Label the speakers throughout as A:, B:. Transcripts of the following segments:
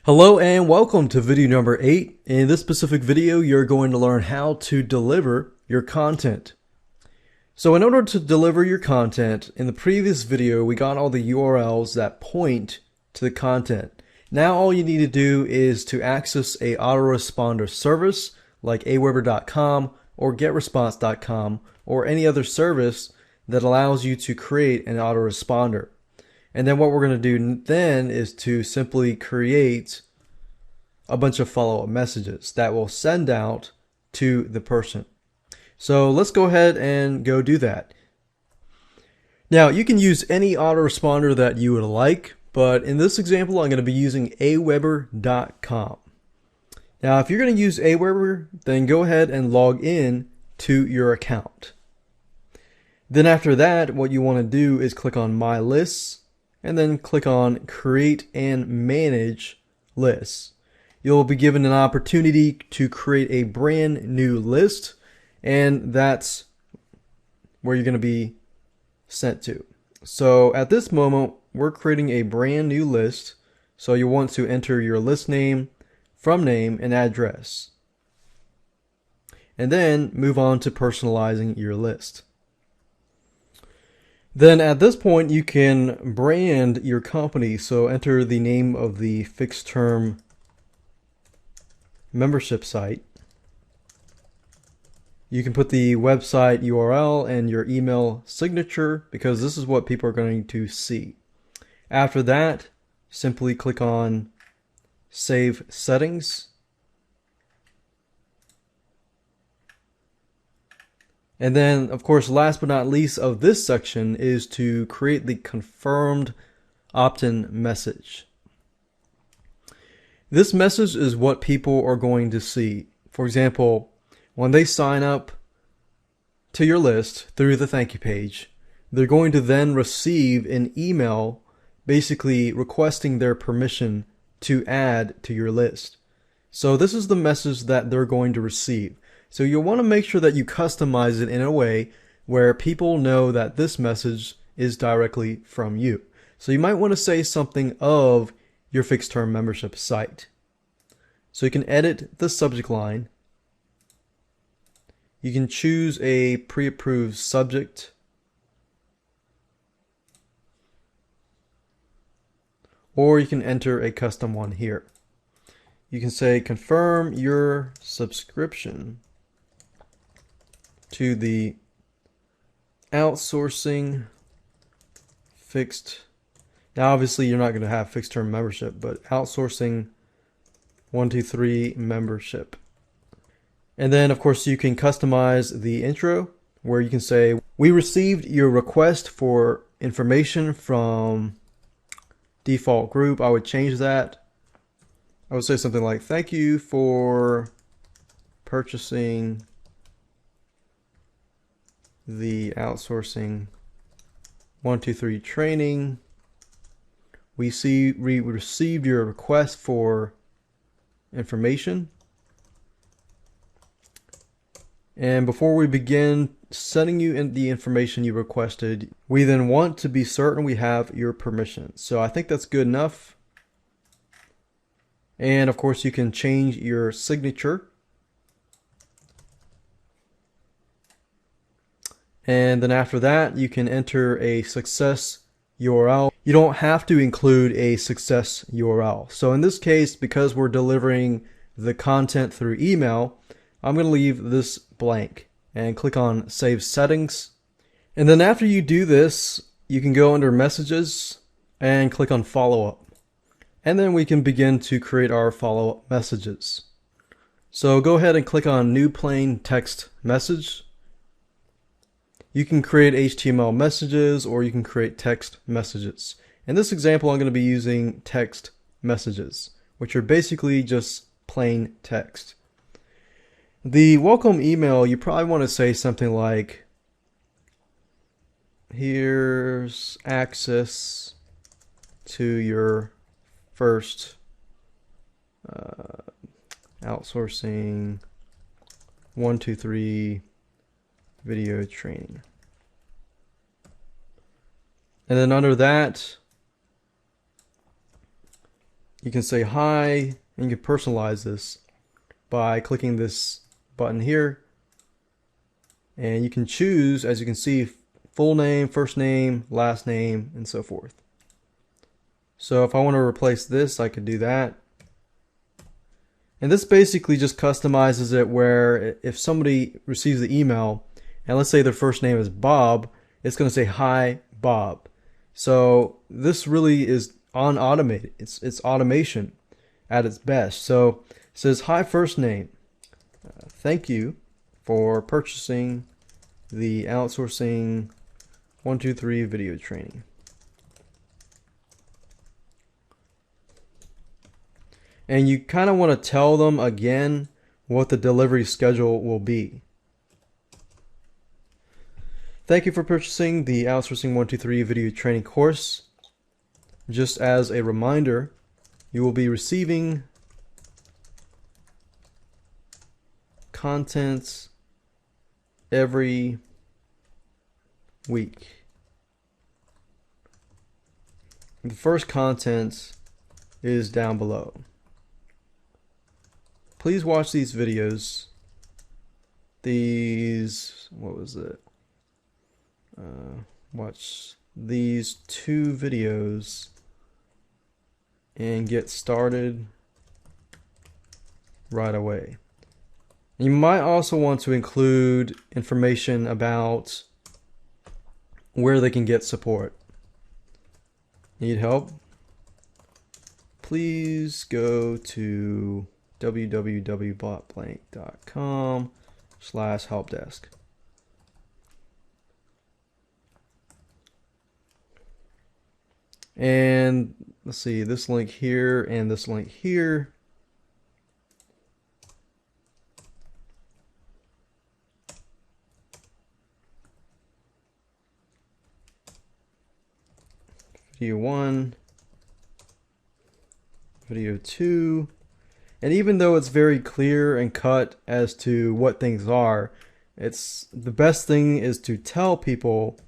A: Hello and welcome to video number 8. In this specific video, you're going to learn how to deliver your content. So in order to deliver your content, in the previous video, we got all the URLs that point to the content. Now all you need to do is to access a autoresponder service like aweber.com or getresponse.com or any other service that allows you to create an autoresponder. And then what we're going to do then is to simply create a bunch of follow-up messages that will send out to the person. So let's go ahead and go do that. Now you can use any autoresponder that you would like, but in this example I'm going to be using aweber.com. Now if you're going to use Aweber, then go ahead and log in to your account. Then after that, what you want to do is click on My Lists, and then click on Create and Manage Lists. You'll be given an opportunity to create a brand new list, and that's where you're going to be sent to. So at this moment, we're creating a brand new list. So you want to enter your list name, from name, and address. And then move on to personalizing your list. Then at this point, you can brand your company. So enter the name of the fixed term membership site. You can put the website URL and your email signature because this is what people are going to see. After that, simply click on Save Settings. And then, of course, last but not least of this section is to create the confirmed opt-in message. This message is what people are going to see. For example, when they sign up to your list through the thank you page, they're going to then receive an email basically requesting their permission to add to your list. So this is the message that they're going to receive. So you'll want to make sure that you customize it in a way where people know that this message is directly from you. So you might want to say something of your fixed term membership site. So you can edit the subject line. You can choose a pre-approved subject. Or you can enter a custom one here. You can say confirm your subscription to the outsourcing fixed. Now obviously you're not going to have fixed term membership, but outsourcing 123 membership. And then of course you can customize the intro where you can say, we received your request for information from default group. I would change that. I would say something like, thank you for purchasing the outsourcing 123 training. We received your request for information. And before we begin sending you in the information you requested, we then want to be certain we have your permission. So I think that's good enough. And of course you can change your signature. And then after that, you can enter a success URL. You don't have to include a success URL. So in this case, because we're delivering the content through email, I'm going to leave this blank and click on Save Settings. And then after you do this, you can go under Messages and click on Follow Up. And then we can begin to create our follow-up messages. So go ahead and click on New Plain Text Message. You can create HTML messages or you can create text messages. In this example, I'm going to be using text messages, which are basically just plain text. The welcome email, you probably want to say something like, here's access to your first outsourcing 123 video training. And then under that, you can say hi, and you can personalize this by clicking this button here. And you can choose, as you can see, full name, first name, last name, and so forth. So if I want to replace this, I could do that. And this basically just customizes it where if somebody receives the email, and let's say their first name is Bob, it's going to say, hi, Bob. So this really is automated. It's automation at its best. So it says, hi, first name. Thank you for purchasing the outsourcing 123 video training. And you kind of want to tell them again what the delivery schedule will be. Thank you for purchasing the outsourcing 123 video training course. Just as a reminder, you will be receiving content every week. The first content is down below. Please watch these videos. What was it? Watch these 2 videos and get started right away. You might also want to include information about where they can get support. Need help? Please go to www.botblank.com/helpdesk. And let's see, this link here and this link here. Video 1, video 2. And even though it's very clear and cut as to what things are, it's the best thing is to tell people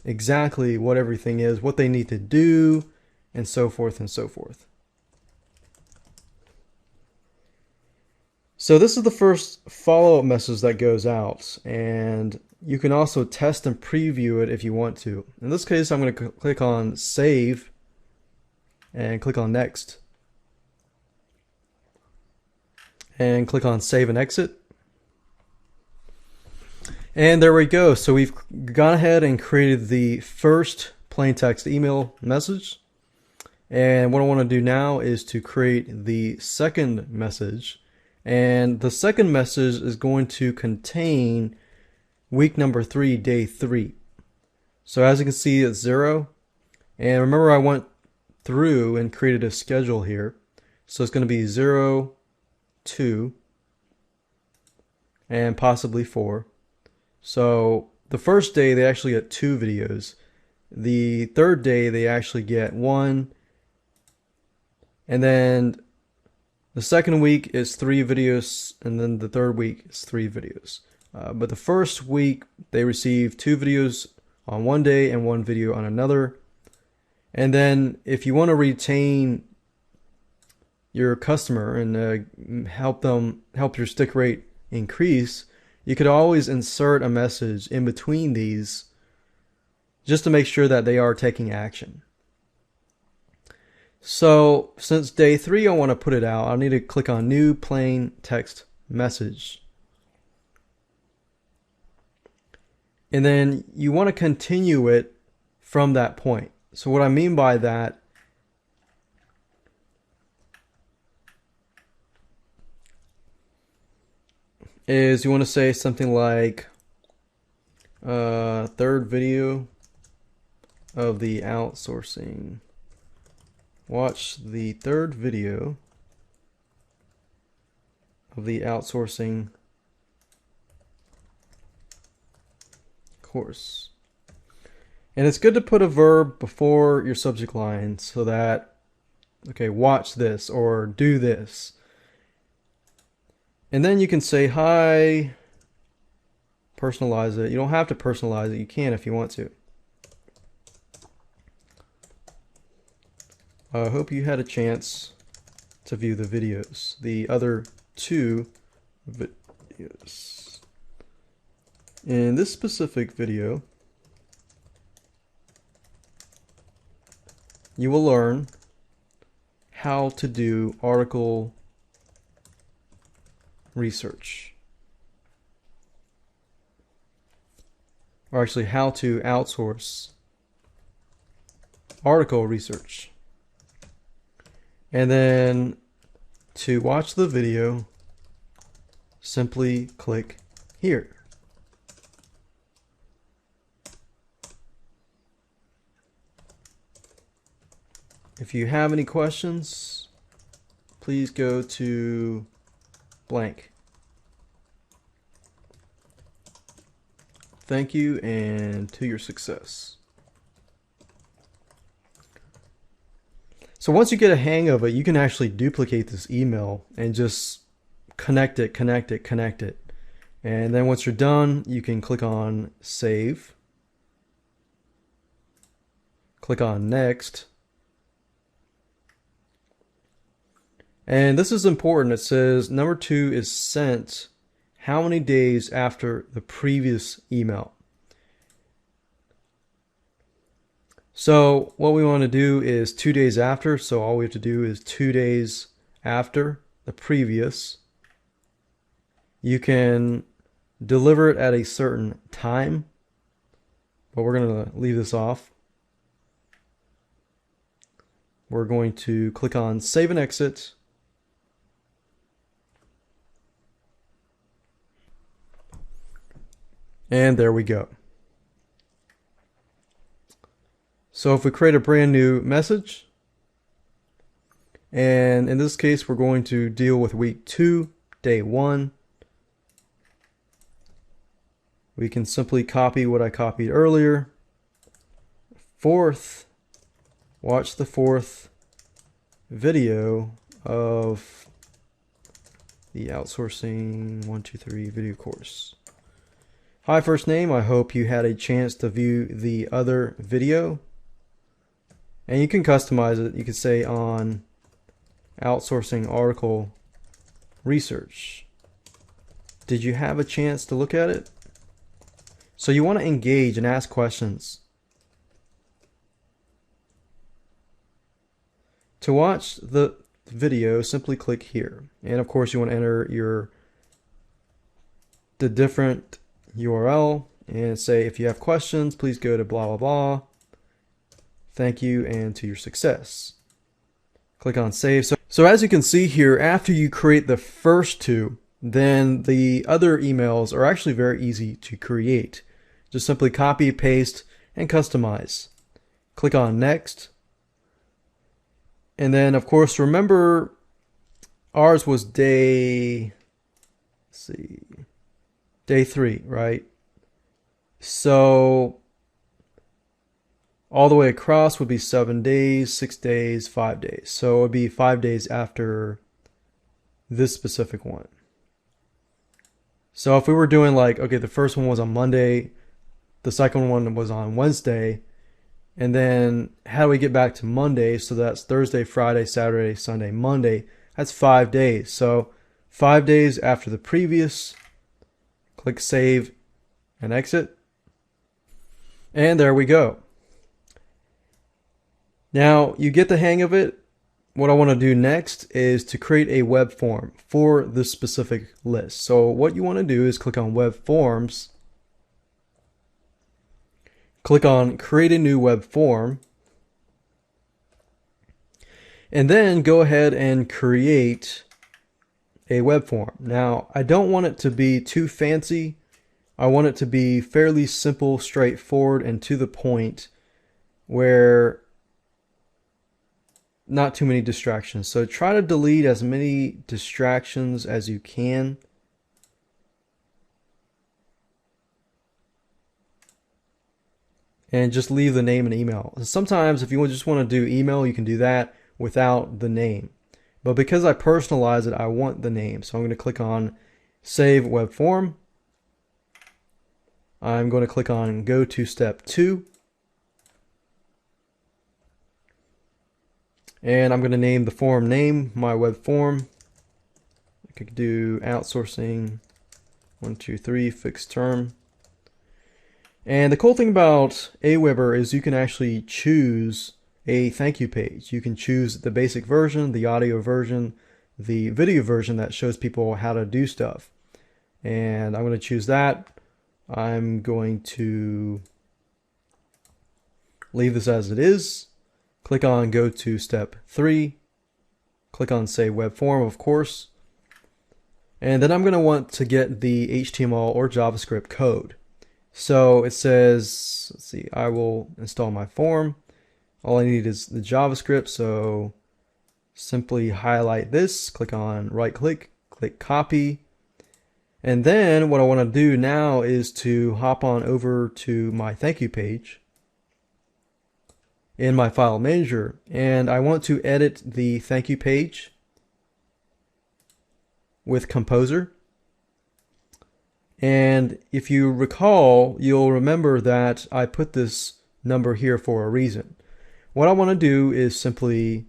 A: exactly what everything is, what they need to do, and so forth and so forth. So this is the first follow-up message that goes out, and you can also test and preview it if you want to. In this case, I'm going to click on Save and click on Next. And click on Save and Exit. And there we go. So we've gone ahead and created the first plain text email message. And what I want to do now is to create the second message. And the second message is going to contain week number 3, day 3. So as you can see, it's 0. And remember, I went through and created a schedule here. So it's going to be 0, 2, and possibly 4. So the first day they actually get 2 videos. The third day they actually get 1. And then the second week is 3 videos, and then the third week is 3 videos. But the first week they receive 2 videos on one day and 1 video on another. And then if you want to retain your customer and help your stick rate increase, you could always insert a message in between these just to make sure that they are taking action. So since day 3 I want to put it out, I need to click on New Plain Text Message. And then you want to continue it from that point. So what I mean by that is you want to say something like third video of the outsourcing. Watch the third video of the outsourcing course. And it's good to put a verb before your subject line so that, okay, watch this or do this. And then you can say hi, personalize it. You don't have to personalize it. You can if you want to. I hope you had a chance to view the videos, the other two videos. In this specific video, you will learn how to do article research. Or actually, how to outsource article research. And then to watch the video, simply click here. If you have any questions, please go to blank. Thank you, and to your success. So once you get a hang of it, you can actually duplicate this email and just connect it. And then once you're done, you can click on save. Click on next. And this is important. It says number 2 is sent how many days after the previous email. So what we want to do is 2 days after. So all we have to do is 2 days after the previous. You can deliver it at a certain time, but we're going to leave this off. We're going to click on save and exit. And there we go. So if we create a brand new message, and in this case, we're going to deal with week 2, day 1. We can simply copy what I copied earlier. 4th, watch the 4th video of the outsourcing 123 video course. Hi, first name. I hope you had a chance to view the other video. And you can customize it. You can say on outsourcing article research. Did you have a chance to look at it? So you want to engage and ask questions. To watch the video, simply click here. And of course, you want to enter the different URL and say, if you have questions, please go to blah, blah, blah. Thank you, and to your success. Click on save. So as you can see here, after you create the first 2, then the other emails are actually very easy to create. Just simply copy, paste, and customize. Click on next. And then, of course, remember ours was day 3, right? So all the way across would be 7 days, 6 days, 5 days. So it would be 5 days after this specific one. So if we were doing like, okay, the first one was on Monday, the second one was on Wednesday, and then how do we get back to Monday? So that's Thursday, Friday, Saturday, Sunday, Monday. That's 5 days. So 5 days after the previous. Click save and exit. And there we go. Now you get the hang of it. What I want to do next is to create a web form for this specific list. So what you want to do is click on web forms. Click on create a new web form. And then go ahead and create a web form. Now, I don't want it to be too fancy. I want it to be fairly simple, straightforward, and to the point where not too many distractions. So try to delete as many distractions as you can. And just leave the name and email. Sometimes if you just want to do email, you can do that without the name. But because I personalize it, I want the name. So I'm going to click on Save Web Form. I'm going to click on Go to Step 2. And I'm going to name the form name my web form. I could do outsourcing 123 fixed term. And the cool thing about Aweber is you can actually choose a thank you page. You can choose the basic version, the audio version, the video version that shows people how to do stuff. And I'm going to choose that. I'm going to leave this as it is. Click on go to step 3. Click on save web form, of course. And then I'm going to want to get the HTML or JavaScript code. So it says, let's see, I will install my form. All I need is the JavaScript, so simply highlight this, click on right click, click copy. And then what I want to do now is to hop on over to my thank you page in my file manager, and I want to edit the thank you page with Composer. And if you recall, you'll remember that I put this number here for a reason. What I want to do is simply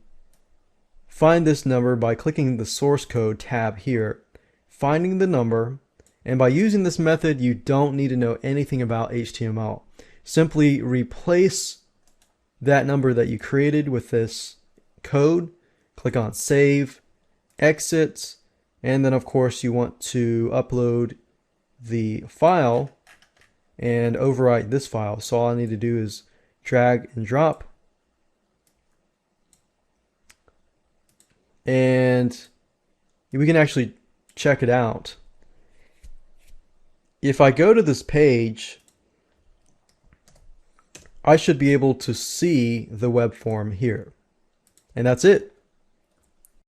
A: find this number by clicking the source code tab here, finding the number, and by using this method you don't need to know anything about HTML. Simply replace that number that you created with this code, click on save, exit, and then of course you want to upload the file and overwrite this file. So all I need to do is drag and drop, and we can actually check it out. If I go to this page, I should be able to see the web form here. And that's it.